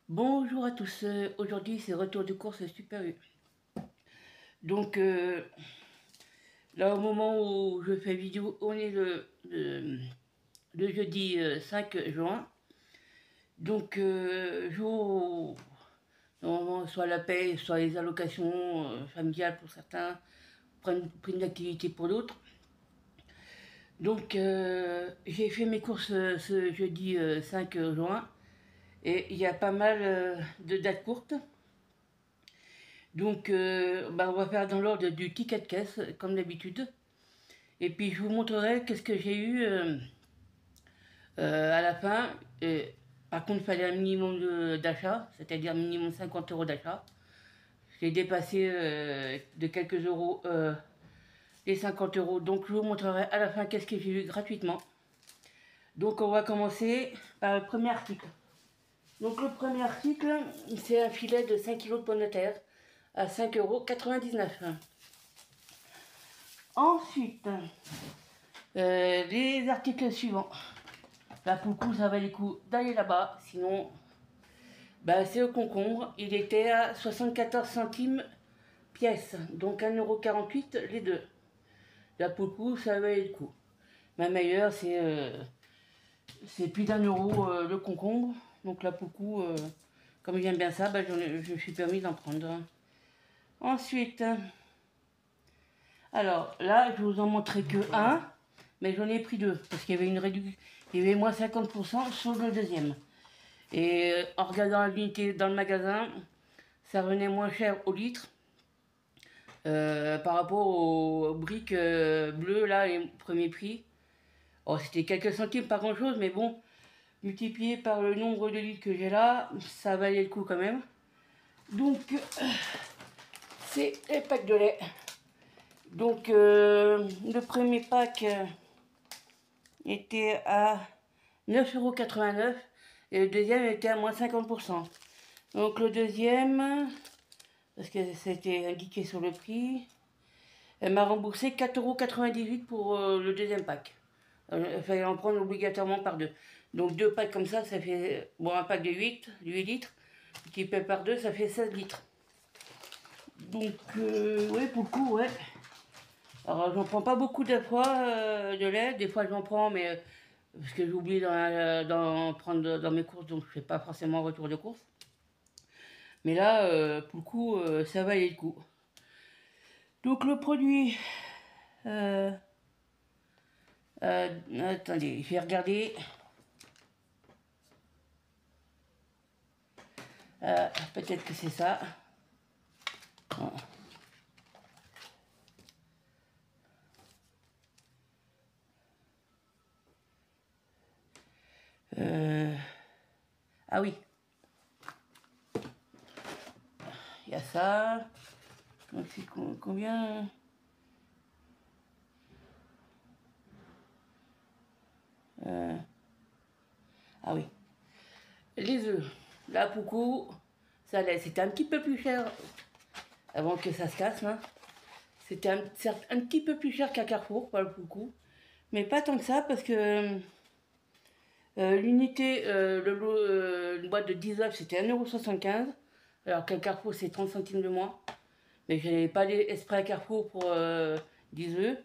Bonjour à tous, aujourd'hui c'est retour de course Super U. Donc là au moment où je fais vidéo, on est le jeudi 5 juin. Donc jour où normalement soit la paye, soit les allocations familiales pour certains, prime d'activité pour d'autres. Donc j'ai fait mes courses ce jeudi 5 juin et il y a pas mal de dates courtes. Donc, on va faire dans l'ordre du ticket de caisse, comme d'habitude. Et puis, je vous montrerai qu'est-ce que j'ai eu à la fin. Et, par contre, il fallait un minimum d'achat, c'est-à-dire minimum 50 euros d'achat. J'ai dépassé de quelques euros les 50 euros. Donc, je vous montrerai à la fin qu'est-ce que j'ai eu gratuitement. Donc, on va commencer par le premier article. Donc, le premier article, c'est un filet de 5 kg de pommes de terre à 5,99 €. Ensuite, les articles suivants. Là, pour le coup, ça valait le coup d'aller là-bas. Sinon, c'est le concombre. Il était à 74 centimes pièce. Donc 1,48 € les deux. Là, pour le coup, ça valait le coup. Ma meilleure, c'est plus d'1 € le concombre. Donc là, pour le coup, comme j'aime bien ça, je me suis permis d'en prendre. Ensuite, alors là, je vous en montrerai que un, mais j'en ai pris deux parce qu'il y avait une réduction, il y avait moins 50% sur le deuxième. Et en regardant l'unité dans le magasin, ça revenait moins cher au litre par rapport aux briques bleues, là, les premiers prix. Oh, c'était quelques centimes, pas grand chose, mais bon, multiplié par le nombre de litres que j'ai là, ça valait le coup quand même. Donc, c'est les packs de lait. Donc, le premier pack était à 9,89 € et le deuxième était à moins 50%. Donc, le deuxième, parce que c'était indiqué sur le prix, elle m'a remboursé 4,98 € pour le deuxième pack. Il fallait en prendre obligatoirement par deux. Donc, deux packs comme ça fait, bon, un pack de 8 litres, multiplié par deux, ça fait 16 litres. Donc, ouais, pour le coup, ouais. Alors, j'en prends pas beaucoup de fois de lait. Des fois, j'en prends, mais parce que j'oublie d'en prendre dans mes courses, donc je fais pas forcément retour de course. Mais là, pour le coup, ça valait le coup. Donc, le produit. Attendez, je vais regarder. Peut-être que c'est ça. Bon. Ah oui. Il y a ça. Donc c'est combien? Ah oui. Les œufs. Là, pour le coup, ça allait. C'était un petit peu plus cher avant que ça se casse. Hein. C'était un petit peu plus cher qu'à Carrefour, pour le coup. Mais pas tant que ça, parce que l'unité, une boîte de 10 œufs, c'était 1,75 €. Alors qu'à Carrefour, c'est 30 centimes de moins. Mais je n'avais pas l'esprit à Carrefour pour 10 œufs.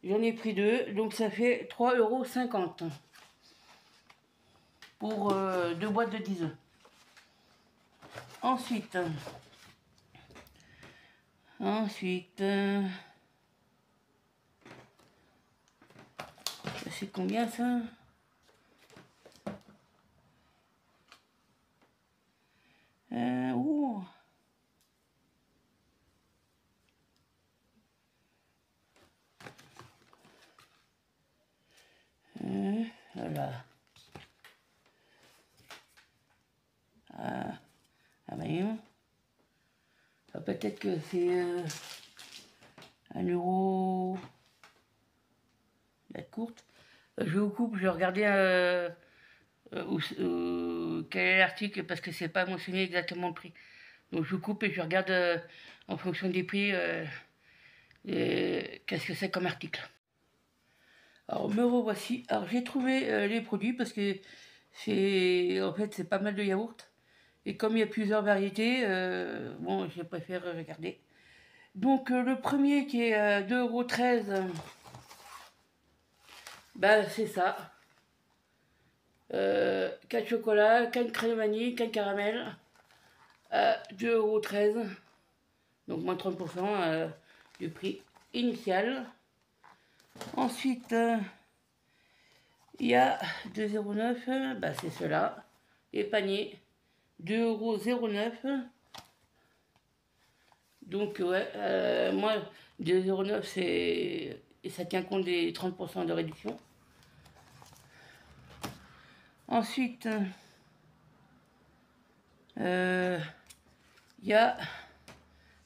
J'en ai pris deux, donc ça fait 3,50 € pour deux boîtes de 10 œufs. Ensuite, c'est combien ça? Ouh. Voilà. Ben, peut-être que c'est 1 € la courte. Je vous coupe, je regardais quel est l'article parce que c'est pas mentionné exactement le prix. Donc je vous coupe et je regarde en fonction des prix qu'est-ce que c'est comme article. Alors me revoici. Alors j'ai trouvé les produits parce que en fait c'est pas mal de yaourts. Et comme il y a plusieurs variétés, bon, je préfère regarder. Donc le premier qui est à 2,13 €, bah c'est ça. Canne chocolat, canne crème vanille, canne caramel, à 2,13 €. Donc moins 30% du prix initial. Ensuite, il y a 2,09 €, bah c'est cela. Et panier, 2,09 €. Donc ouais, moi 2,09 € c'est... Et ça tient compte des 30% de réduction. Ensuite, il y a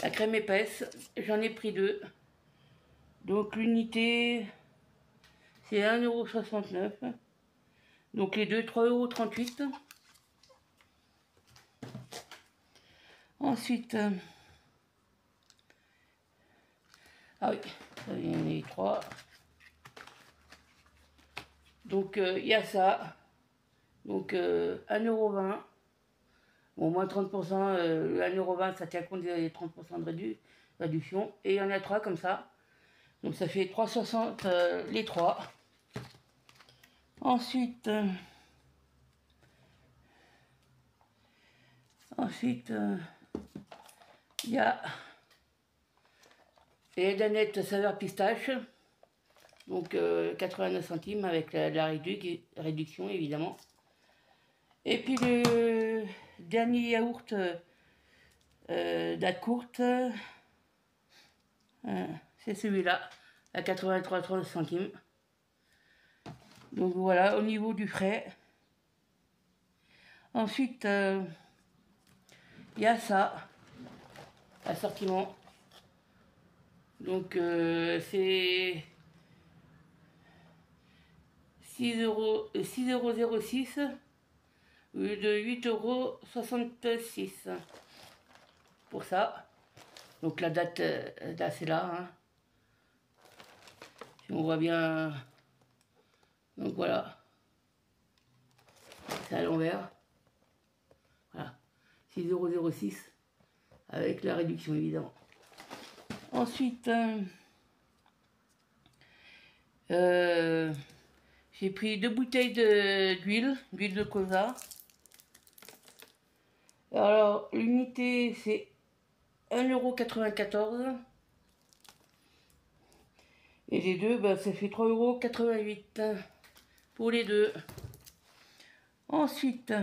la crème épaisse. J'en ai pris 2. Donc l'unité, c'est 1,69 €. Donc les deux, 3,38 €. Ensuite, ah oui, il y en a 3. Donc il y a ça. Donc 1,20 €. Bon, moins 30%, 1,20 €, ça tient compte des 30% de réduction. Et il y en a 3 comme ça. Donc ça fait 3,60 les 3. Ensuite, il y a les danettes saveur pistache. Donc 89 centimes avec la réduction évidemment. Et puis le dernier yaourt date courte, c'est celui-là, à 83 centimes. Donc voilà, au niveau du frais. Ensuite, il y a ça, assortiment. Donc c'est 6,06 € au lieu de 8,66 € pour ça. Donc la date, là c'est là. Hein. Si on voit bien. Donc voilà. C'est à l'envers. Voilà. 6,06 € avec la réduction évidemment. Ensuite, j'ai pris 2 bouteilles d'huile de colza. Alors, l'unité, c'est 1,94 €. Et les deux, bah, ça fait 3,88 € pour les deux. Ensuite,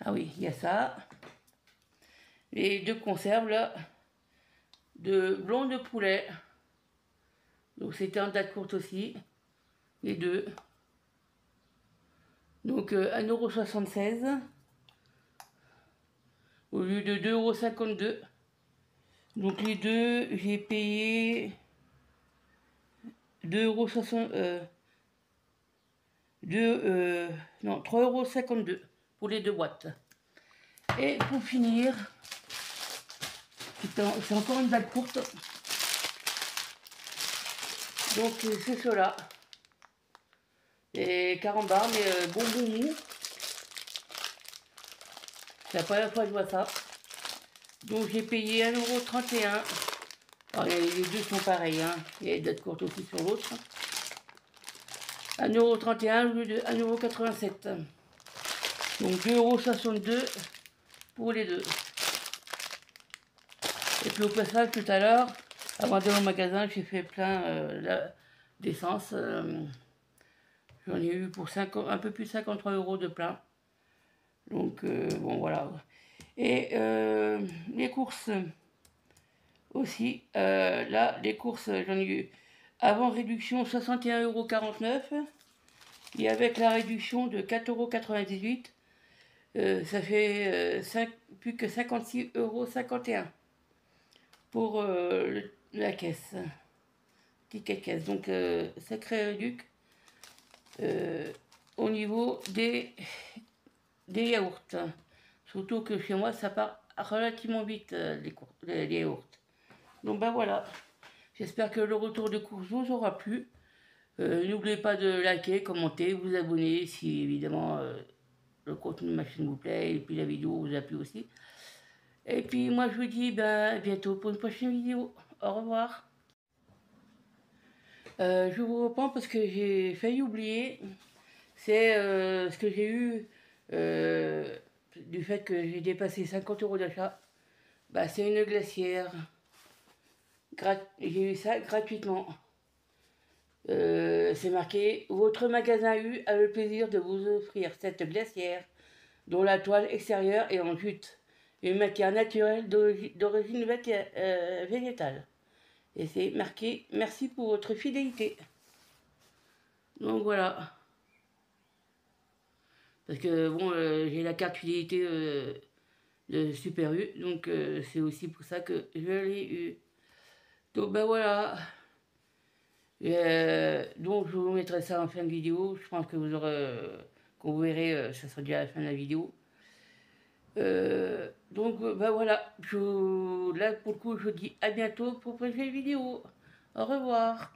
ah oui, il y a ça. Les 2 conserves, là, de blanc de poulet. Donc, c'était en date courte aussi. Les deux. Donc 1,76 € au lieu de 2,52 €. Donc les deux, j'ai payé 3,52 € pour les 2 boîtes. Et pour finir, c'est encore une date courte. Donc c'est cela. Et carambar, mais bonbon mou. C'est la première fois que je vois ça. Donc j'ai payé 1,31 €. Alors, les deux sont pareils, hein. Il y a des dates courtes aussi sur l'autre. 1,31 € au lieu de 1,87 €. Donc 2,62 € pour les deux. Et puis au passage, tout à l'heure, avant d'aller au magasin, j'ai fait plein d'essence. J'en ai eu pour un peu plus de 53 € de plein. Donc bon voilà. Et les courses aussi. Là, les courses, j'en ai eu avant réduction 61,49 € et avec la réduction de 4,98 €, ça fait plus que 56,51 € pour la caisse, ticket caisse. Donc sacré réduc au niveau des yaourts. Surtout que chez moi ça part relativement vite les yaourts. Donc ben voilà, j'espère que le retour de course vous aura plu. N'oubliez pas de liker, commenter, vous abonner si évidemment le contenu de ma chaîne vous plaît et puis la vidéo vous a plu aussi. Et puis moi je vous dis à bientôt pour une prochaine vidéo. Au revoir. Je vous reprends parce que j'ai failli oublier. C'est ce que j'ai eu du fait que j'ai dépassé 50 € d'achat. Bah, c'est une glacière. J'ai eu ça gratuitement. C'est marqué: votre magasin U a le plaisir de vous offrir cette glacière dont la toile extérieure est en jute, une matière naturelle d'origine végétale. Et c'est marqué: merci pour votre fidélité. Donc voilà. Parce que bon, j'ai la carte fidélité de Super U, donc c'est aussi pour ça que je l'ai eu. Donc ben voilà. Donc je vous mettrai ça en fin de vidéo. Je pense que vous aurez, quand vous verrez, ça sera déjà à la fin de la vidéo. Donc ben voilà. Là pour le coup, je vous dis à bientôt pour une prochaine vidéo. Au revoir.